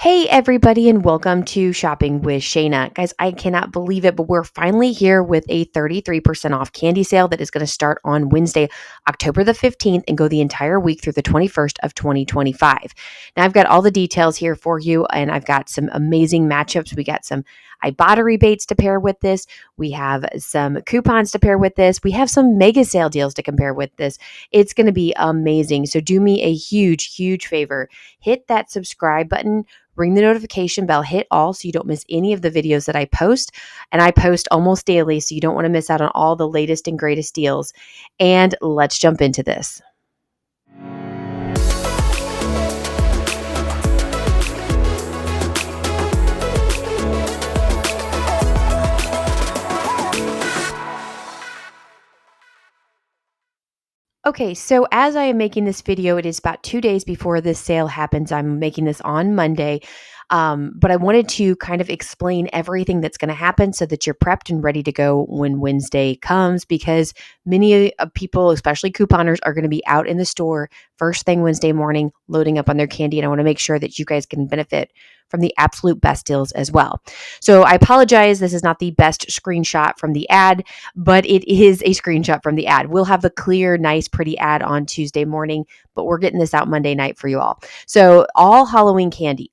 Hey, everybody, and welcome to Shopping with Shana. Guys, I cannot believe it, but we're finally here with a 33% off candy sale that is going to start on Wednesday, October the 15th, and go the entire week through the 21st of 2025. Now, I've got all the details here for you, and I've got some amazing matchups. We got some Ibotta rebates to pair with this. We have some coupons to pair with this. We have some mega sale deals to compare with this. It's going to be amazing. So do me a huge, huge favor. Hit that subscribe button. Ring the notification bell, hit all so you don't miss any of the videos that I post. And I post almost daily, so you don't want to miss out on all the latest and greatest deals. And let's jump into this. Okay, so as I am making this video, it is about 2 days before this sale happens. I'm making this on Monday, but I wanted to kind of explain everything that's going to happen so that you're prepped and ready to go when Wednesday comes, because many people, especially couponers, are going to be out in the store first thing Wednesday morning loading up on their candy, and I want to make sure that you guys can benefit from the absolute best deals as well. So I apologize, this is not the best screenshot from the ad, but it is a screenshot from the ad. We'll have the clear, nice, pretty ad on Tuesday morning, but we're getting this out Monday night for you all. So all Halloween candy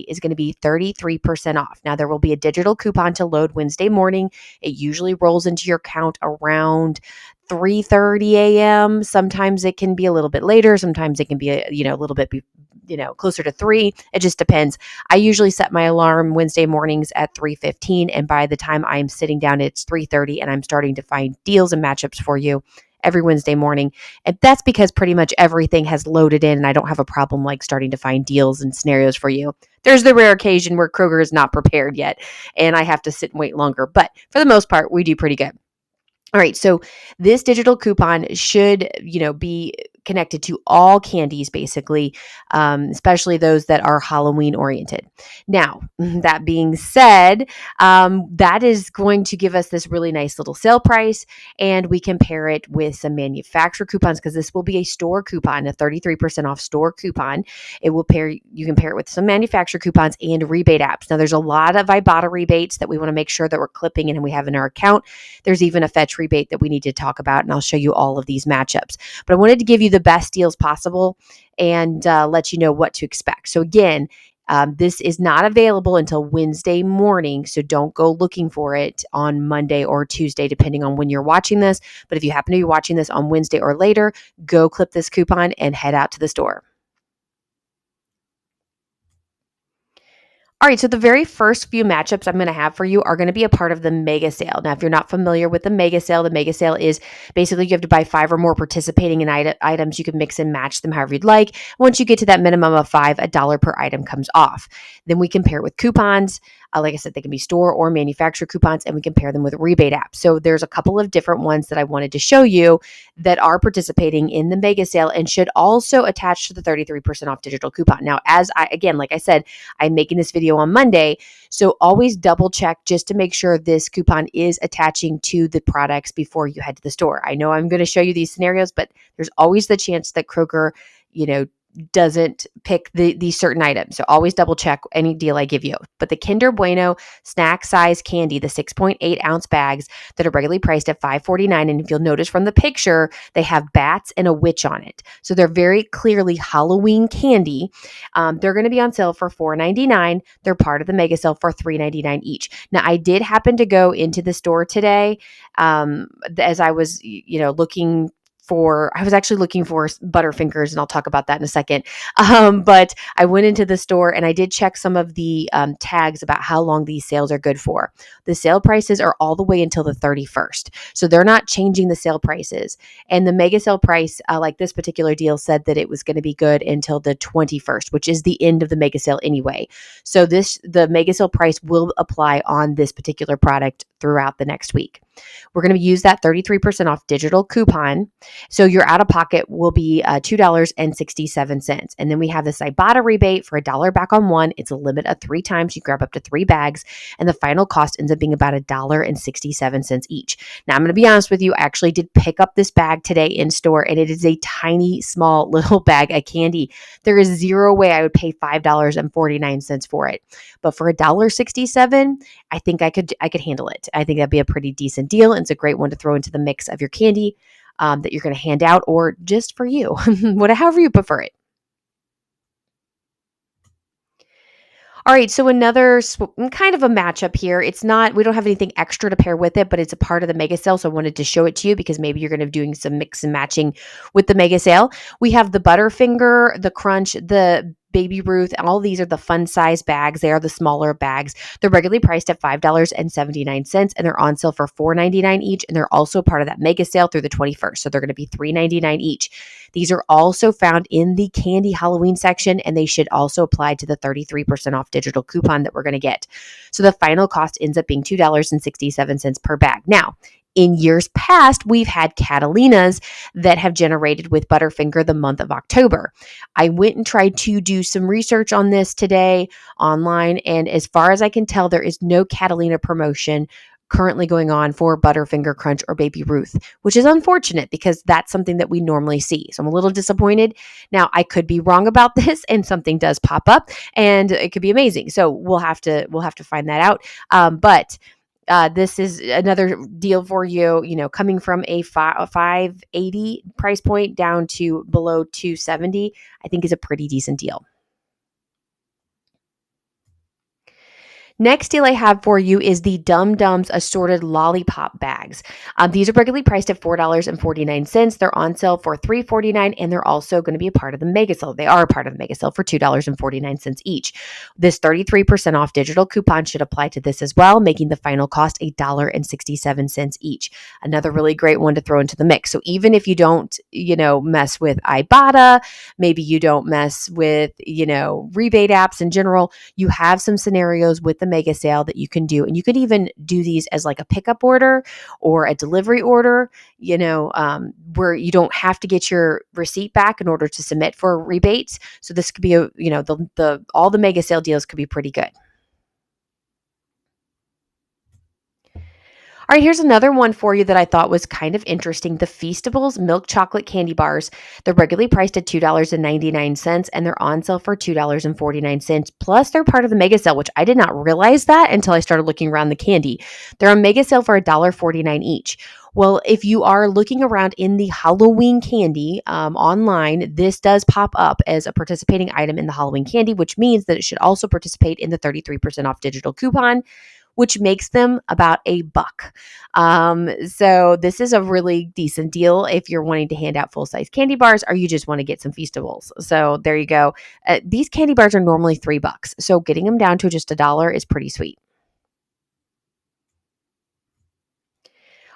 is going to be 33% off. Now, there will be a digital coupon to load Wednesday morning. It usually rolls into your account around 3:30 a.m. Sometimes it can be a little bit later. Sometimes it can be a little bit closer to 3. It just depends. I usually set my alarm Wednesday mornings at 3:15, and by the time I'm sitting down, it's 3:30, and I'm starting to find deals and matchups for you every Wednesday morning. And that's because pretty much everything has loaded in, and I don't have a problem like starting to find deals and scenarios for you. There's the rare occasion where Kroger is not prepared yet, and I have to sit and wait longer. But for the most part, we do pretty good. All right, so this digital coupon should, be connected to all candies, basically, especially those that are Halloween oriented. Now, that being said, that is going to give us this really nice little sale price, and we can pair it with some manufacturer coupons because this will be a store coupon, a 33% off store coupon. You can pair it with some manufacturer coupons and rebate apps. Now, there's a lot of Ibotta rebates that we want to make sure that we're clipping and we have in our account. There's even a fetch rebate that we need to talk about, and I'll show you all of these matchups. But I wanted to give you the best deals possible and let you know what to expect. So again, this is not available until Wednesday morning, so don't go looking for it on Monday or Tuesday, depending on when you're watching this. But if you happen to be watching this on Wednesday or later, go clip this coupon and head out to the store. All right, so the very first few matchups I'm going to have for you are going to be a part of the mega sale. Now, if you're not familiar with the mega sale is basically you have to buy 5 or more participating in items. You can mix and match them however you'd like. Once you get to that minimum of 5, $1 per item comes off. Then we can pair it with coupons. Like I said, they can be store or manufacturer coupons, and we can pair them with rebate apps. So there's a couple of different ones that I wanted to show you that are participating in the mega sale and should also attach to the 33% off digital coupon. Now, like I said, I'm making this video on Monday, so always double check just to make sure this coupon is attaching to the products before you head to the store. I know I'm going to show you these scenarios, but there's always the chance that Kroger, doesn't pick these certain items. So always double check any deal I give you. But the Kinder Bueno snack size candy, the 6.8 ounce bags that are regularly priced at $5.49. And if you'll notice from the picture, they have bats and a witch on it. So they're very clearly Halloween candy. They're going to be on sale for $4.99. They're part of the mega sale for $3.99 each. Now, I did happen to go into the store today as I was, I was actually looking for Butterfingers, and I'll talk about that in a second. But I went into the store and I did check some of the tags about how long these sales are good for. The sale prices are all the way until the 31st. So they're not changing the sale prices. And the mega sale price, like this particular deal, said that it was going to be good until the 21st, which is the end of the mega sale anyway. So the mega sale price will apply on this particular product throughout the next week. We're going to use that 33% off digital coupon. So your out of pocket will be $2.67. And then we have this Ibotta rebate for $1 back on one. It's a limit of 3 times. You grab up to 3 bags. And the final cost ends up being about $1.67 each. Now, I'm going to be honest with you. I actually did pick up this bag today in store, and it is a tiny, small little bag of candy. There is zero way I would pay $5.49 for it. But for $1.67, I think I could handle it. I think that'd be a pretty decent deal. And it's a great one to throw into the mix of your candy that you're going to hand out, or just for you, however you prefer it. All right, so another kind of a matchup here. We don't have anything extra to pair with it, but it's a part of the mega sale. So I wanted to show it to you because maybe you're going to be doing some mix and matching with the mega sale. We have the Butterfinger, the Crunch, the Baby Ruth. All these are the fun size bags. They are the smaller bags. They're regularly priced at $5.79, and they're on sale for $4.99 each. And they're also part of that mega sale through the 21st. So they're going to be $3.99 each. These are also found in the candy Halloween section, and they should also apply to the 33% off digital coupon that we're going to get. So the final cost ends up being $2.67 per bag. Now, in years past, we've had Catalinas that have generated with Butterfinger the month of October. I went and tried to do some research on this today online, and as far as I can tell, there is no Catalina promotion currently going on for Butterfinger Crunch or Baby Ruth, which is unfortunate because that's something that we normally see. So I'm a little disappointed. Now, I could be wrong about this and something does pop up and it could be amazing. So we'll have to find that out. But this is another deal for you, coming from a $5.80 price point down to below $2.70, I think is a pretty decent deal. Next deal I have for you is the Dum Dums assorted lollipop bags. These are regularly priced at $4.49. They're on sale for $3.49, and they're also going to be a part of the mega sale. They are a part of the mega sale for $2.49 each. This 33% off digital coupon should apply to this as well, making the final cost $1.67 each. Another really great one to throw into the mix. So even if you don't, mess with Ibotta, maybe you don't mess with, rebate apps in general, you have some scenarios with the mega sale that you can do. And you could even do these as like a pickup order or a delivery order, where you don't have to get your receipt back in order to submit for rebates. So this could be all the mega sale deals could be pretty good. All right, here's another one for you that I thought was kind of interesting. The Feastables milk chocolate candy bars. They're regularly priced at $2.99, and they're on sale for $2.49. Plus, they're part of the mega sale, which I did not realize that until I started looking around the candy. They're on mega sale for $1.49 each. Well, if you are looking around in the Halloween candy online, this does pop up as a participating item in the Halloween candy, which means that it should also participate in the 33% off digital coupon, which makes them about $1. So this is a really decent deal if you're wanting to hand out full-size candy bars or you just want to get some Feastables. So there you go. These candy bars are normally $3, so getting them down to just $1 is pretty sweet.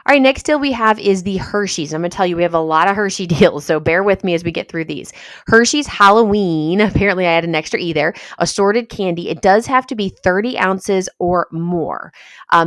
All right, next deal we have is the Hershey's. I'm going to tell you, we have a lot of Hershey deals, so bear with me as we get through these. Hershey's Halloween, apparently I had an extra E there, assorted candy. It does have to be 30 ounces or more.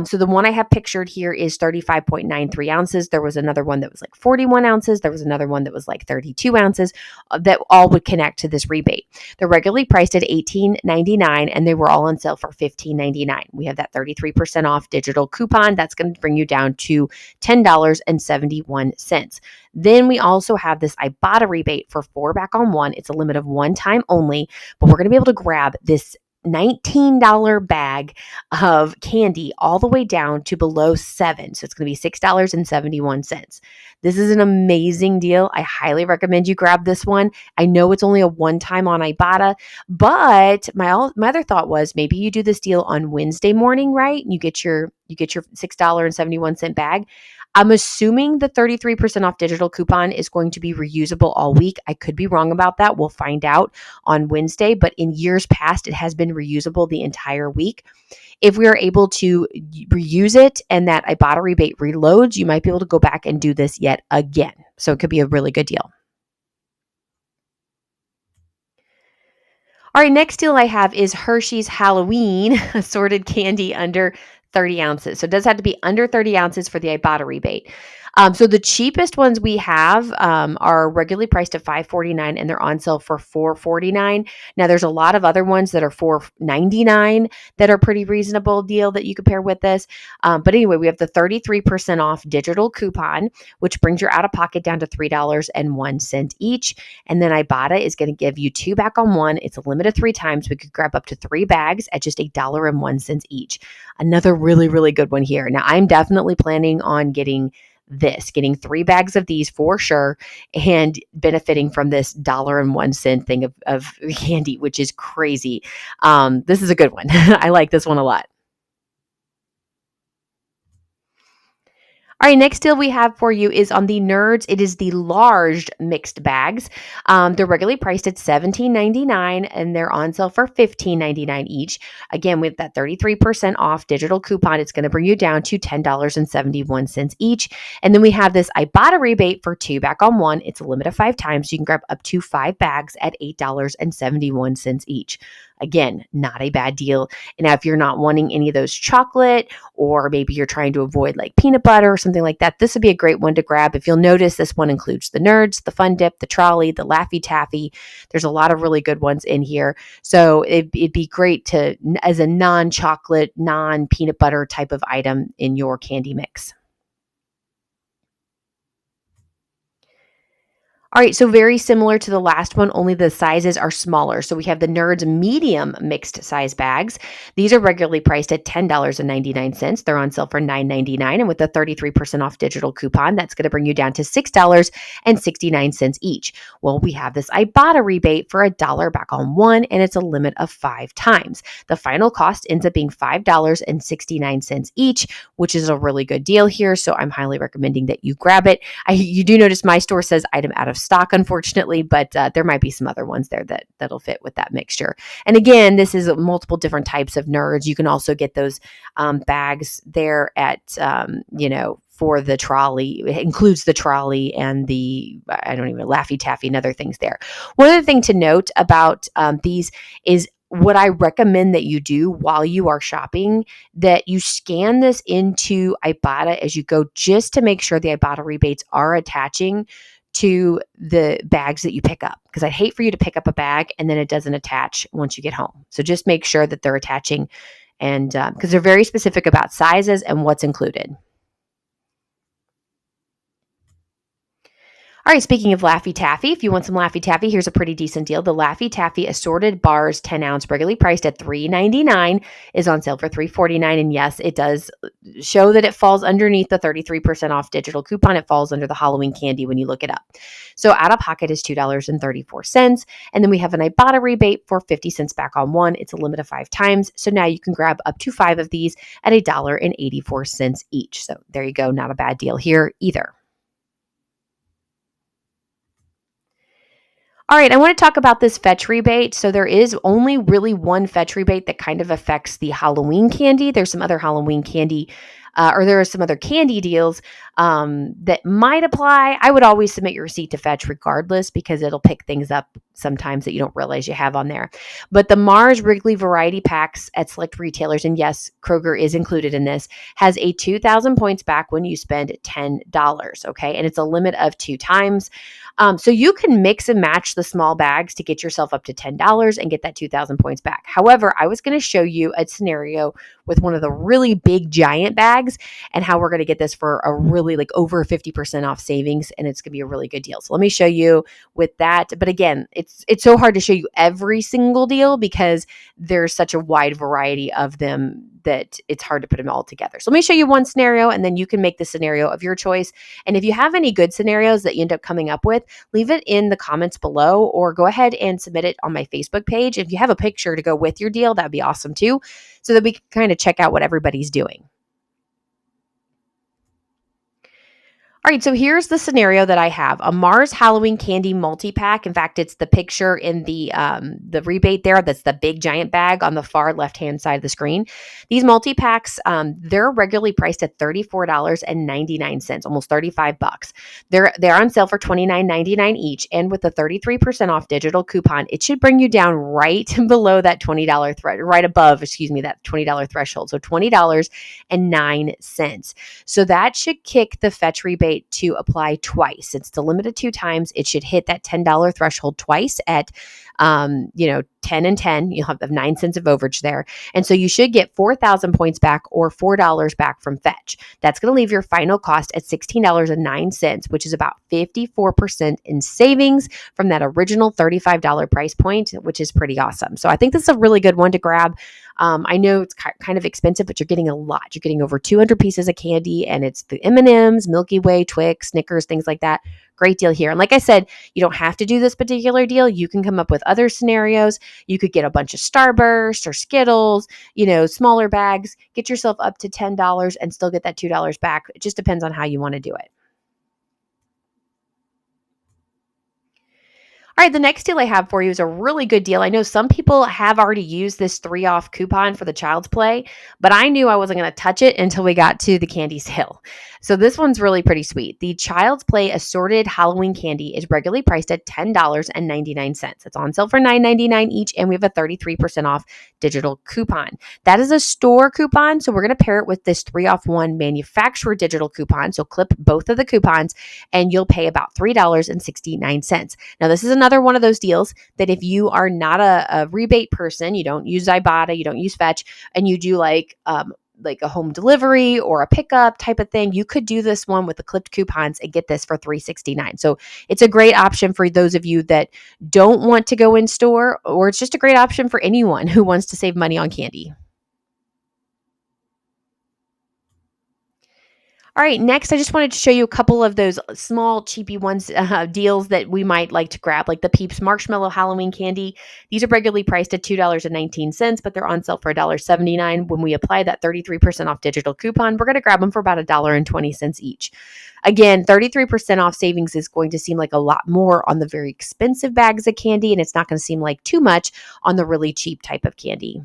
So the one I have pictured here is 35.93 ounces. There was another one that was like 41 ounces. There was another one that was like 32 ounces that all would connect to this rebate. They're regularly priced at $18.99, and they were all on sale for $15.99. We have that 33% off digital coupon. That's going to bring you down to $10.71. Then we also have this Ibotta rebate for 4 back on one. It's a limit of 1 time only, but we're going to be able to grab this $19 bag of candy all the way down to below $7. So it's going to be $6.71. This is an amazing deal. I highly recommend you grab this one. I know it's only a one time on Ibotta, but my other thought was maybe you do this deal on Wednesday morning, right? You get your $6.71 bag. I'm assuming the 33% off digital coupon is going to be reusable all week. I could be wrong about that. We'll find out on Wednesday, but in years past, it has been reusable the entire week. If we are able to reuse it and that Ibotta rebate reloads, you might be able to go back and do this yet again. So it could be a really good deal. All right, next deal I have is Hershey's Halloween assorted candy under 30 ounces. So it does have to be under 30 ounces for the Ibotta rebate. So the cheapest ones we have are regularly priced at $5.49 and they're on sale for $4.49. Now there's a lot of other ones that are $4.99 that are pretty reasonable deal that you could pair with this. But anyway, we have the 33% off digital coupon, which brings your out of pocket down to $3.01 each. And then Ibotta is going to give you 2 back on 1. It's a limit of 3 times. We could grab up to 3 bags at just $1.01 each. Another really, really good one here. Now I'm definitely planning on getting 3 bags of these for sure and benefiting from this $1.01 thing of candy, which is crazy. This is a good one. I like this one a lot. All right, next deal we have for you is on the Nerds. It is the large mixed bags. They're regularly priced at $17.99 and they're on sale for $15.99 each. Again, with that 33% off digital coupon, it's going to bring you down to $10.71 each. And then we have this Ibotta rebate for 2 back on 1. It's a limit of 5 times. So you can grab up to 5 bags at $8.71 each. Again, not a bad deal. And now if you're not wanting any of those chocolate, or maybe you're trying to avoid like peanut butter or something like that, this would be a great one to grab. If you'll notice, this one includes the Nerds, the Fun Dip, the Trolley, the Laffy Taffy. There's a lot of really good ones in here. So it'd be great to, as a non-chocolate, non-peanut butter type of item in your candy mix. All right, so very similar to the last one, only the sizes are smaller. So we have the Nerds medium mixed size bags. These are regularly priced at $10.99. They're on sale for $9.99, and with a 33% off digital coupon, that's going to bring you down to $6.69 each. Well, we have this Ibotta rebate for $1 back on 1, and it's a limit of 5 times. The final cost ends up being $5.69 each, which is a really good deal here. So I'm highly recommending that you grab it. You do notice my store says item out of stock, unfortunately, but there might be some other ones there that'll fit with that mixture. And again, this is multiple different types of Nerds. You can also get those bags there at, for the trolley. It includes the trolley and the, Laffy Taffy and other things there. One other thing to note about these is what I recommend that you do while you are shopping, that you scan this into Ibotta as you go, just to make sure the Ibotta rebates are attaching to the bags that you pick up, because I'd hate for you to pick up a bag and then it doesn't attach once you get home. So just make sure that they're attaching, and because they're very specific about sizes and what's included. All right, speaking of Laffy Taffy, if you want some Laffy Taffy, here's a pretty decent deal. The Laffy Taffy assorted bars, 10 ounce, regularly priced at $3.99, is on sale for $3.49. And yes, it does show that it falls underneath the 33% off digital coupon. It falls under the Halloween candy when you look it up. So out of pocket is $2.34. And then we have an Ibotta rebate for 50 cents back on 1. It's a limit of 5 times. So now you can grab up to 5 of these at $1.84 each. So there you go. Not a bad deal here either. All right, I want to talk about this fetch rebate. So there is only really one fetch rebate that kind of affects the Halloween candy. There's some other Halloween candy, or there are some other candy deals that might apply. I would always submit your receipt to fetch regardless, because it'll pick things up sometimes that you don't realize you have on there. But the Mars Wrigley variety packs at select retailers, and yes, Kroger is included in this, has a 2,000 points back when you spend $10, okay? And it's a limit of 2 times. So you can mix and match the small bags to get yourself up to $10 and get that 2,000 points back. However, I was going to show you a scenario with one of the really big giant bags and how we're going to get this for a really like over 50% off savings, and it's going to be a really good deal. So let me show you with that. But again, it's so hard to show you every single deal because there's such a wide variety of them that it's hard to put them all together. So let me show you one scenario, and then you can make the scenario of your choice. And if you have any good scenarios that you end up coming up with, leave it in the comments below, or go ahead and submit it on my Facebook page. If you have a picture to go with your deal, that'd be awesome too, so that we can kind of check out what everybody's doing. All right, so here's the scenario that I have: a Mars Halloween candy multi-pack. In fact, it's the picture in the rebate there. That's the big giant bag on the far left-hand side of the screen. These multi-packs, they're regularly priced at $34.99, almost 35 bucks. They're on sale for $29.99 each, and with a 33% off digital coupon, it should bring you down right below that $20 right above, excuse me, that $20 threshold. So $20.09. So that should kick the fetch rebate to apply twice. It's the limited 2 times. It should hit that $10 threshold twice at 10 and 10. You'll have 9 cents of overage there. And so you should get 4,000 points back or $4 back from fetch. That's going to leave your final cost at $16.09, which is about 54% in savings from that original $35 price point, which is pretty awesome. So I think this is a really good one to grab. I know it's kind of expensive, but you're getting a lot. You're getting over 200 pieces of candy, and it's the M&Ms, Milky Way, Twix, Snickers, things like that. Great deal here. And like I said, you don't have to do this particular deal. You can come up with other scenarios. You could get a bunch of Starburst or Skittles, smaller bags, get yourself up to $10 and still get that $2 back. It just depends on how you want to do it. All right, the next deal I have for you is a really good deal. I know some people have already used this 3 off coupon for the Child's Play, but I knew I wasn't going to touch it until we got to the candy sale. So this one's really pretty sweet. The Child's Play assorted Halloween candy is regularly priced at $10.99. It's on sale for $9.99 each, and we have a 33% off digital coupon. That is a store coupon, so we're going to pair it with this 3 off 1 manufacturer digital coupon. So clip both of the coupons, and you'll pay about $3.69. Now, this is another one of those deals that if you are not a rebate person, you don't use Ibotta, you don't use Fetch, and you do like a home delivery or a pickup type of thing, you could do this one with the clipped coupons and get this for $3.69. So it's a great option for those of you that don't want to go in store, or it's just a great option for anyone who wants to save money on candy. All right, next, I just wanted to show you a couple of those small, cheapy ones, deals that we might like to grab, like the Peeps Marshmallow Halloween Candy. These are regularly priced at $2.19, but they're on sale for $1.79. When we apply that 33% off digital coupon, we're going to grab them for about $1.20 each. Again, 33% off savings is going to seem like a lot more on the very expensive bags of candy, and it's not going to seem like too much on the really cheap type of candy.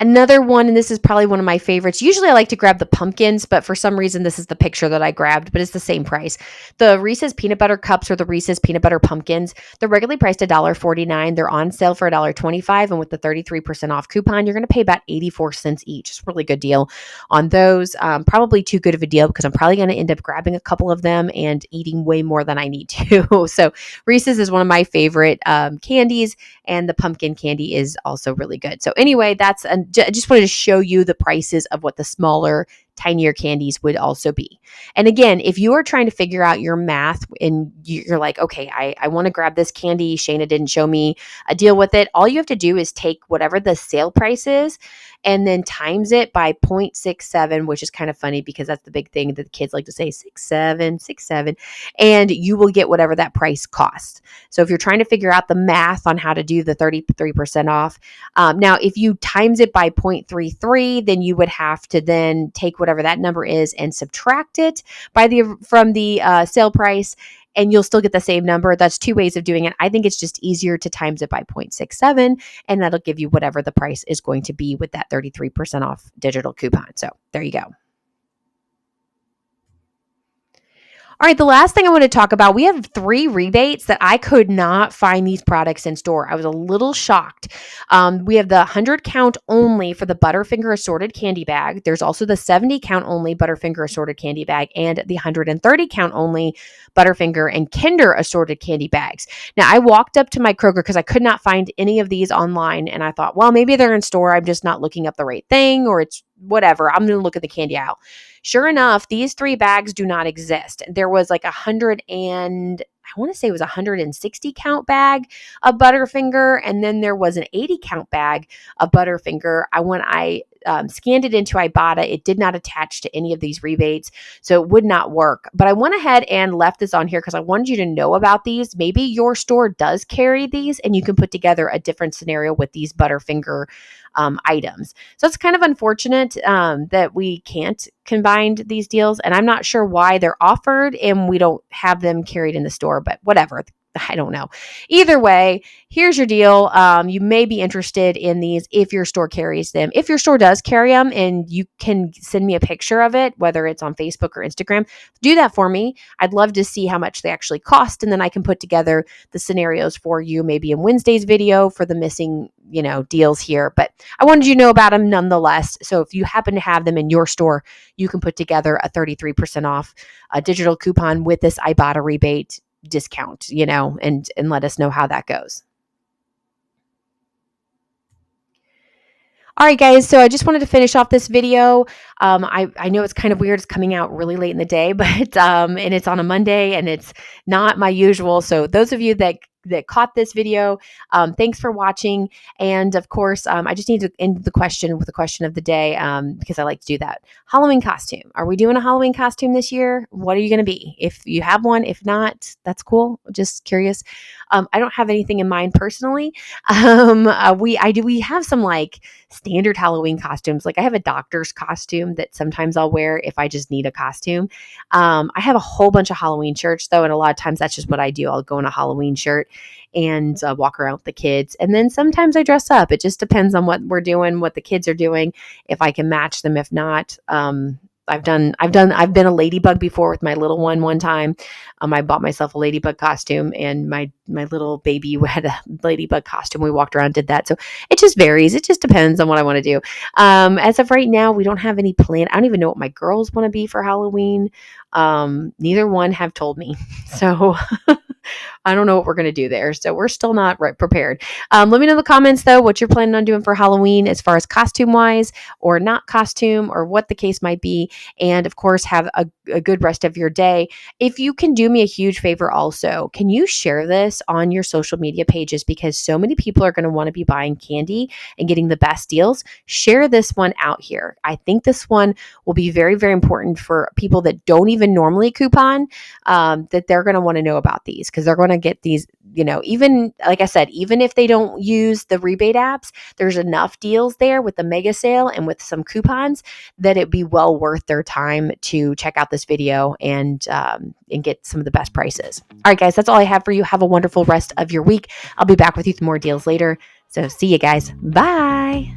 Another one, and this is probably one of my favorites. Usually I like to grab the pumpkins, but for some reason this is the picture that I grabbed, but it's the same price. The Reese's Peanut Butter Cups or the Reese's Peanut Butter Pumpkins, they're regularly priced $1.49. They're on sale for $1.25, and with the 33% off coupon, you're going to pay about 84 cents each. It's a really good deal on those. Probably too good of a deal because I'm probably going to end up grabbing a couple of them and eating way more than I need to. So Reese's is one of my favorite candies, and the pumpkin candy is also really good. So anyway, I just wanted to show you the prices of what the smaller, tinier candies would also be. And again, if you are trying to figure out your math and you're like, okay, I want to grab this candy, Shana didn't show me a deal with it, all you have to do is take whatever the sale price is and then times it by 0.67, which is kind of funny because that's the big thing that the kids like to say, 6.7, and you will get whatever that price costs. So if you're trying to figure out the math on how to do the 33% off, now if you times it by 0.33, then you would have to then take whatever that number is and subtract it from the sale price, and you'll still get the same number. That's 2 ways of doing it. I think it's just easier to times it by 0.67, and that'll give you whatever the price is going to be with that 33% off digital coupon. So there you go. All right, the last thing I want to talk about, we have 3 rebates that I could not find these products in store. I was a little shocked. We have the 100 count only for the Butterfinger assorted candy bag. There's also the 70 count only Butterfinger assorted candy bag and the 130 count only Butterfinger and Kinder assorted candy bags. Now, I walked up to my Kroger because I could not find any of these online, and I thought, well, maybe they're in store. I'm just not looking up the right thing, or it's whatever. I'm going to look at the candy aisle. Sure enough, these 3 bags do not exist. There was like I want to say it was 160 count bag of Butterfinger, and then there was an 80 count bag of Butterfinger. When I scanned it into Ibotta. It did not attach to any of these rebates, so it would not work. But I went ahead and left this on here because I wanted you to know about these. Maybe your store does carry these and you can put together a different scenario with these Butterfinger items. So it's kind of unfortunate that we can't combine these deals, and I'm not sure why they're offered and we don't have them carried in the store, but whatever. I don't know. Either way, here's your deal. You may be interested in these if your store carries them. If your store does carry them and you can send me a picture of it, whether it's on Facebook or Instagram, do that for me. I'd love to see how much they actually cost, and then I can put together the scenarios for you, maybe in Wednesday's video for the missing, deals here. But I wanted you to know about them nonetheless. So if you happen to have them in your store, you can put together a 33% off a digital coupon with this Ibotta rebate discount, and let us know how that goes. All right, guys. So I just wanted to finish off this video. I know it's kind of weird. It's coming out really late in the day, but and it's on a Monday and it's not my usual. So those of you that caught this video, thanks for watching. And of course, I just need to end the question with the question of the day because I like to do that. Halloween costume. Are we doing a Halloween costume this year? What are you going to be? If you have one, if not, that's cool. Just curious. I don't have anything in mind personally. We have some like standard Halloween costumes. Like I have a doctor's costume that sometimes I'll wear if I just need a costume. I have a whole bunch of Halloween shirts though. And a lot of times that's just what I do. I'll go in a Halloween shirt and walk around with the kids. And then sometimes I dress up. It just depends on what we're doing, what the kids are doing, if I can match them, if not. I've been a ladybug before with my little one time. I bought myself a ladybug costume and my little baby had a ladybug costume. We walked around, did that. So it just varies. It just depends on what I want to do. As of right now, we don't have any plan. I don't even know what my girls want to be for Halloween. Neither one have told me. So I don't know what we're going to do there. So we're still not prepared. Let me know in the comments though, what you're planning on doing for Halloween as far as costume wise or not costume or what the case might be. And of course, have a good rest of your day. If you can do me a huge favor also, can you share this on your social media pages? Because so many people are going to want to be buying candy and getting the best deals. Share this one out here. I think this one will be very, very important for people that don't even normally coupon, that they're going to want to know about these because they're going to get these, even like I said, even if they don't use the rebate apps, there's enough deals there with the mega sale and with some coupons that it'd be well worth their time to check out this video and get some of the best prices. All right, guys, that's all I have for you. Have a wonderful rest of your week. I'll be back with you with more deals later. So see you guys. Bye.